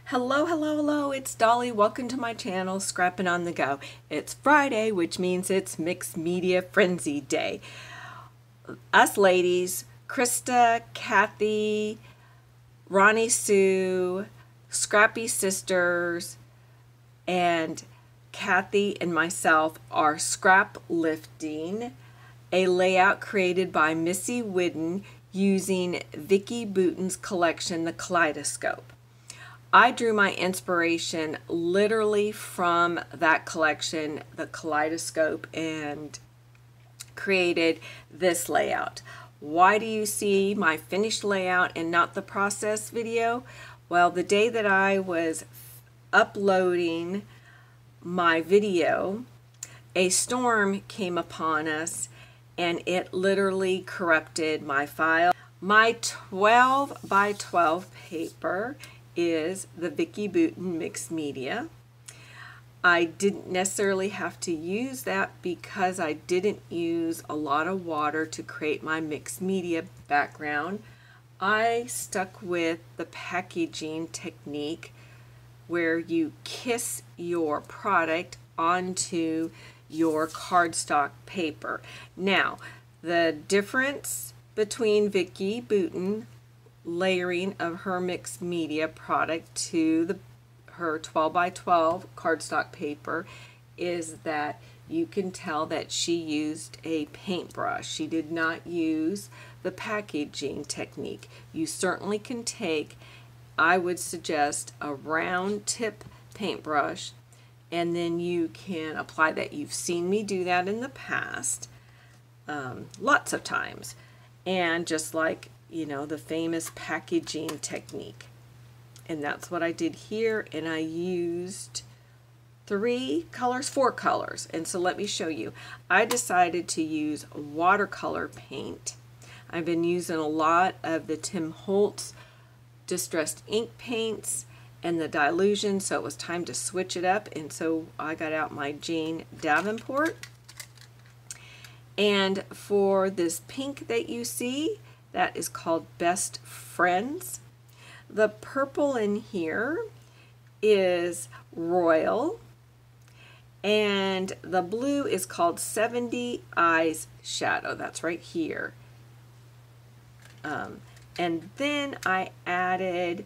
Hello, hello, hello, it's Dolly. Welcome to my channel, Scrapping on the Go. It's Friday, which means it's Mixed Media Frenzy Day. Us ladies, Krista, Kathy, Ronnie Sue, Scrappy Sisters, and Kathy and myself are scrap lifting a layout created by Missy Whidden using Vicki Boutin's collection, The Kaleidoscope. I drew my inspiration literally from that collection, The Kaleidoscope, and created this layout. Why do you see my finished layout and not the process video? Well, the day that I was uploading my video, a storm came upon us and it literally corrupted my file. My 12 by 12 paper is the Vicki Boutin Mixed Media. I didn't necessarily have to use that because I didn't use a lot of water to create my mixed media background. I stuck with the packaging technique where you kiss your product onto your cardstock paper. Now, the difference between Vicki Boutin layering of her mixed media product to her 12 by 12 cardstock paper is that you can tell that she used a paintbrush. She did not use the packaging technique. You certainly can take, I would suggest, a round tip paintbrush, and then you can apply that. You've seen me do that in the past lots of times, and just like, you know, the famous packaging technique. And that's what I did here, and I used four colors. And so let me show you. I decided to use watercolor paint. I've been using a lot of the Tim Holtz distressed ink paints and the Dylusion, so it was time to switch it up, and so I got out my Jane Davenport. And for this pink that you see, that is called Best Friends. The purple in here is Royal, and the blue is called 70 Eyes Shadow. That's right here. And then I added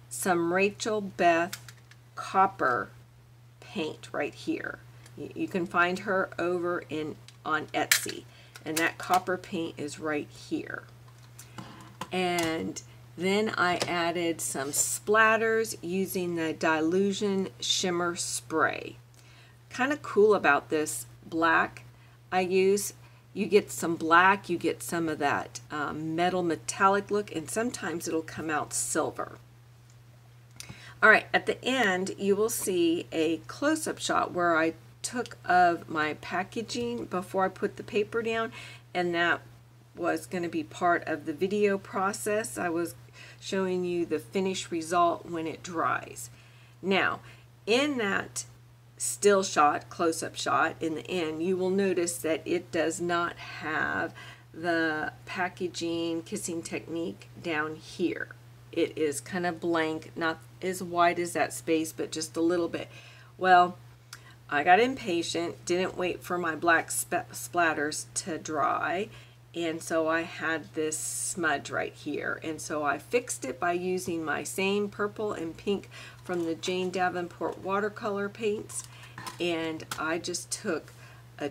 some Rachel Beth Copper paint right here. You can find her over on Etsy. And that copper paint is right here. And then I added some splatters using the Dylusion Shimmer Spray. Kind of cool about this black I use. You get some black, you get some of that metal metallic look, and sometimes it'll come out silver. All right, at the end you will see a close-up shot where I took of my packaging before I put the paper down, and that was going to be part of the video process. I was showing you the finished result when it dries. Now, in that still shot, close-up shot in the end, you will notice that it does not have the packaging kissing technique down here. It is kind of blank, not as wide as that space, but just a little bit. Well, I got impatient, didn't wait for my black splatters to dry, and so I had this smudge right here. And so I fixed it by using my same purple and pink from the Jane Davenport watercolor paints, and I just took a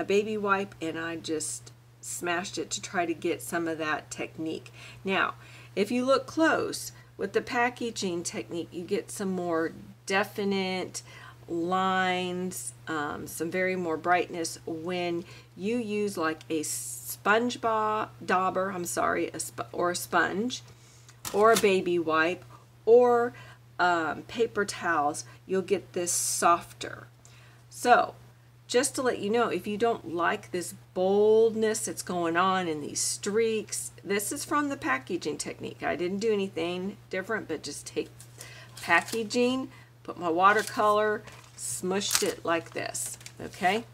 baby wipe and I just smashed it to try to get some of that technique. Now, if you look close with the packaging technique, you get some more definite lines, some very more brightness when you use like a sponge dauber, or a sponge, or a baby wipe, or paper towels. You'll get this softer. So just to let you know, if you don't like this boldness that's going on in these streaks, this is from the packaging technique. I didn't do anything different, but just take packaging, put my watercolor, smushed it like this, okay?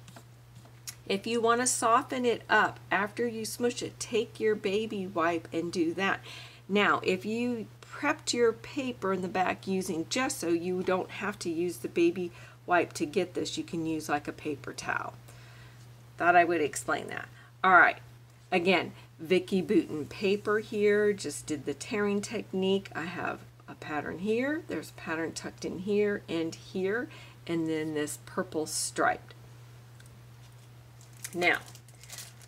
If you want to soften it up after you smush it, take your baby wipe and do that. Now, if you prepped your paper in the back using gesso, you don't have to use the baby wipe to get this. You can use like a paper towel. Thought I would explain that. All right, again, Vicki Boutin paper here, just did the tearing technique. I have a pattern here, there's a pattern tucked in here, and then this purple striped. Now,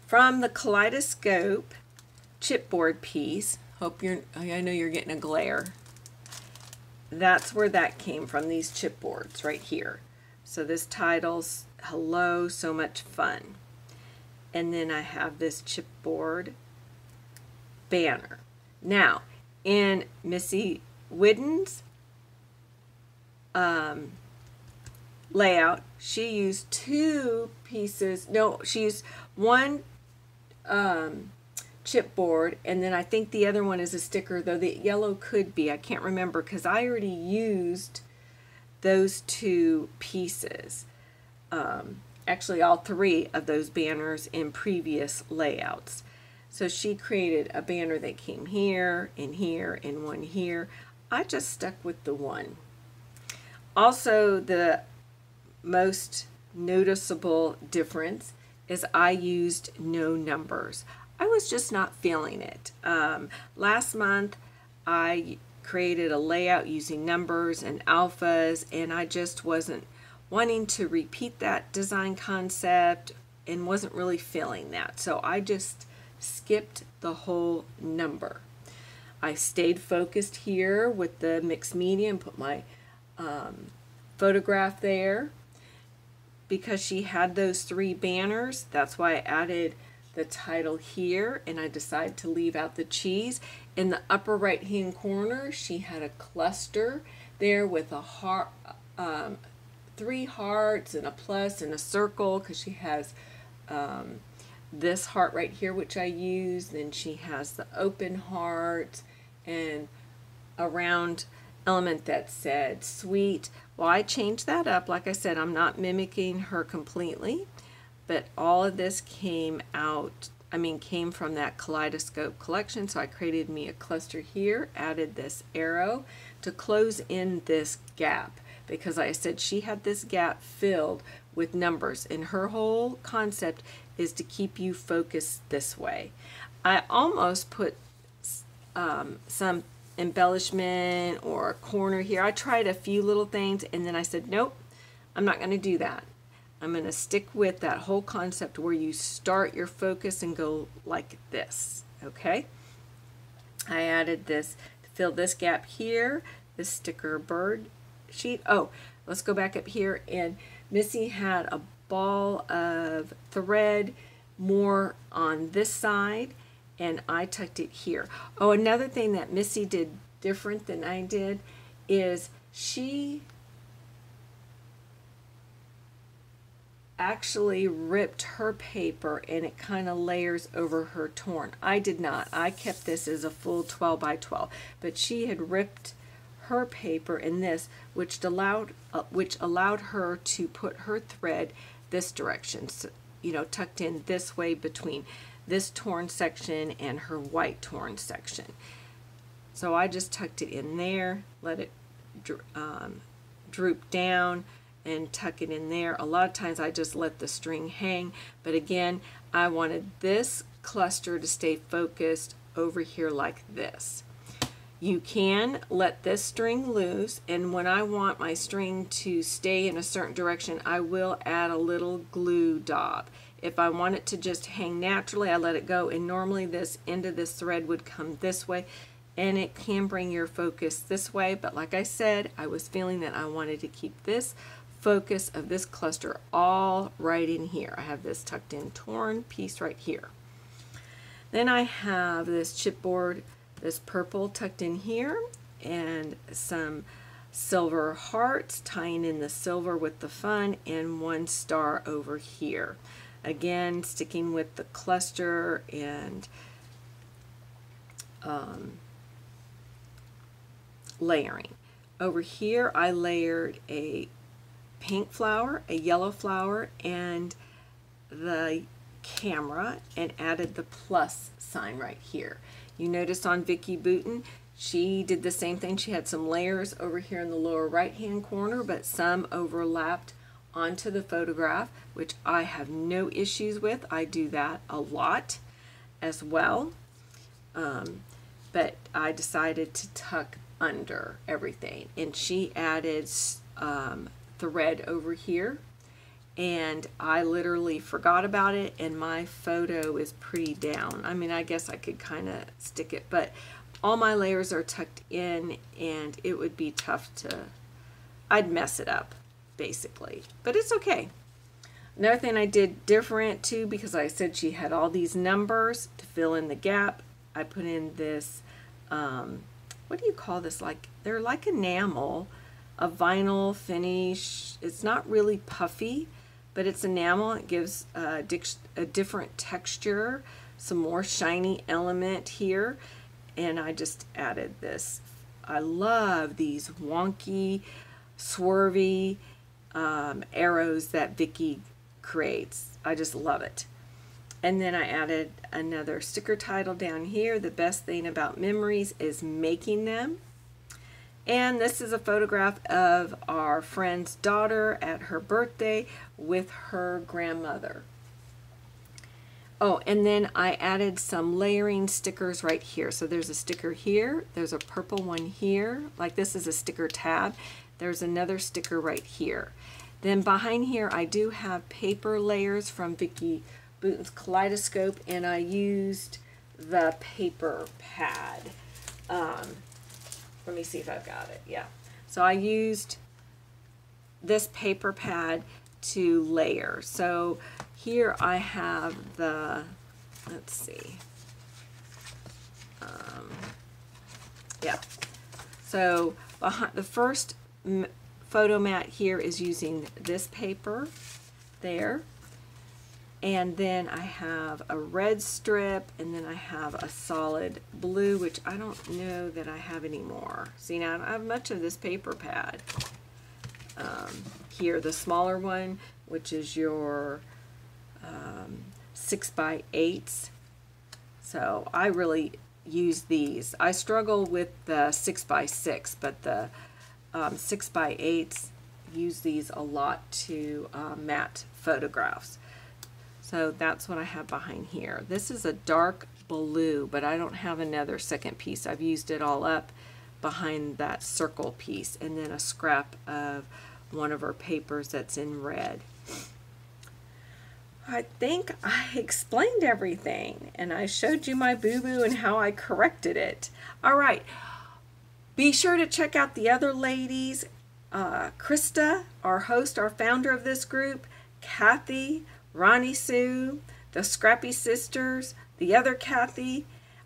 from the Kaleidoscope chipboard piece, I know you're getting a glare. That's where that came from, these chipboards right here. So this title's Hello, So Much Fun. And then I have this chipboard banner. Now, in Missy Whidden's layout, she used two pieces. No, she used one chipboard, and then I think the other one is a sticker, though the yellow could be. I can't remember because I already used those two pieces. Actually, all three of those banners in previous layouts. So she created a banner that came here, and one here. I just stuck with the one. Also, the most noticeable difference is I used no numbers. I was just not feeling it. Last month, I created a layout using numbers and alphas, and I just wasn't wanting to repeat that design concept and wasn't really feeling that. So I just skipped the whole number. I stayed focused here with the mixed media and put my photograph there. Because she had those three banners, that's why I added the title here, and I decided to leave out the cheese. In the upper right hand corner, she had a cluster there with a heart, 3 hearts and a plus and a circle, because she has this heart right here, which I used. Then she has the open heart and a round element that said sweet. Well, I changed that up. Like I said, I'm not mimicking her completely, but all of this came from that Kaleidoscope collection. So I created me a cluster here, added this arrow to close in this gap, because I said she had this gap filled with numbers, and her whole concept is to keep you focused this way. I almost put some embellishment or a corner here. I tried a few little things, and then I said, nope, I'm not going to do that. I'm going to stick with that whole concept where you start your focus and go like this, okay? I added this to fill this gap here, this sticker bird sheet. Oh, let's go back up here, and Missy had a ball of thread more on this side, and I tucked it here. Oh, another thing that Missy did different than I did is she actually ripped her paper, and it kind of layers over her torn. I did not. I kept this as a full 12 by 12, but she had ripped her paper in this, which allowed her to put her thread this direction, so, you know, tucked in this way between this torn section and her white torn section. So I just tucked it in there, let it droop down, and tuck it in there. A lot of times I just let the string hang, but again, I wanted this cluster to stay focused over here like this. You can let this string loose, and when I want my string to stay in a certain direction, I will add a little glue daub. If I want it to just hang naturally, I let it go, and normally this end of this thread would come this way, and it can bring your focus this way, but like I said, I was feeling that I wanted to keep this focus of this cluster all right in here. I have this tucked in torn piece right here. Then I have this chipboard, this purple tucked in here, and some silver hearts tying in the silver with the fun, and one star over here. Again, sticking with the cluster and layering. Over here I layered a pink flower, a yellow flower, and the camera, and added the plus sign right here. You notice on Vicki Boutin, She did the same thing. She had some layers over here in the lower right hand corner, but some overlapped onto the photograph, which I have no issues with. I do that a lot as well. But I decided to tuck under everything, and she added thread over here, and I literally forgot about it, and my photo is pretty down. I mean, I guess I could kind of stick it, but all my layers are tucked in, and it would be tough to, I'd mess it up basically, but it's okay. Another thing I did different too, because I said she had all these numbers to fill in the gap, I put in this, what do you call this? Like, they're like enamel, a vinyl finish. It's not really puffy, but it's enamel. It gives a different texture, some more shiny element here. And I just added this. I love these wonky, swervy arrows that Vicki creates. I just love it. And then I added another sticker title down here. The best thing about memories is making them. And this is a photograph of our friend's daughter at her birthday with her grandmother. Oh, and then I added some layering stickers right here. So there's a sticker here. There's a purple one here. Like, this is a sticker tab. There's another sticker right here. Then behind here, I do have paper layers from Vicki Boutin's Kaleidoscope, and I used the paper pad. Let me see if I've got it. Yeah. So I used this paper pad to layer. So here I have the, let's see. Yeah. So behind the first photo mat here is using this paper there. And then I have a red strip, and then I have a solid blue, which I don't know that I have anymore. See, now I don't have much of this paper pad. Here, the smaller one, which is your 6x8s. So I really use these. I struggle with the 6x6, but the 6x8s use these a lot to mat photographs. So that's what I have behind here. This is a dark blue, but I don't have another second piece. I've used it all up behind that circle piece, and then a scrap of one of her papers that's in red. I think I explained everything, and I showed you my boo-boo and how I corrected it. All right, be sure to check out the other ladies. Krista, our host, our founder of this group, Kathy, Ronnie Sue, the Scrappy Sisters, the other Kathy.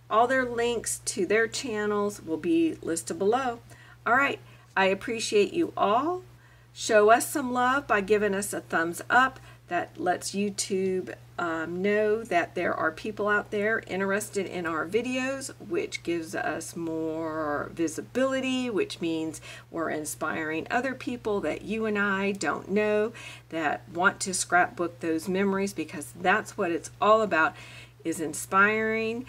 All their links to their channels will be listed below. All right, I appreciate you all. Show us some love by giving us a thumbs up. That lets YouTube know that there are people out there interested in our videos, which gives us more visibility, which means we're inspiring other people that you and I don't know that want to scrapbook those memories, because that's what it's all about, is inspiring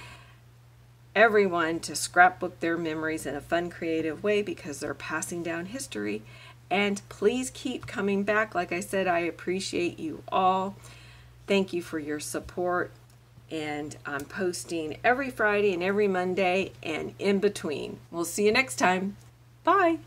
everyone to scrapbook their memories in a fun, creative way, because they're passing down history. And please keep coming back. Like I said, I appreciate you all. Thank you for your support. And I'm posting every Friday and every Monday and in between. We'll see you next time. Bye.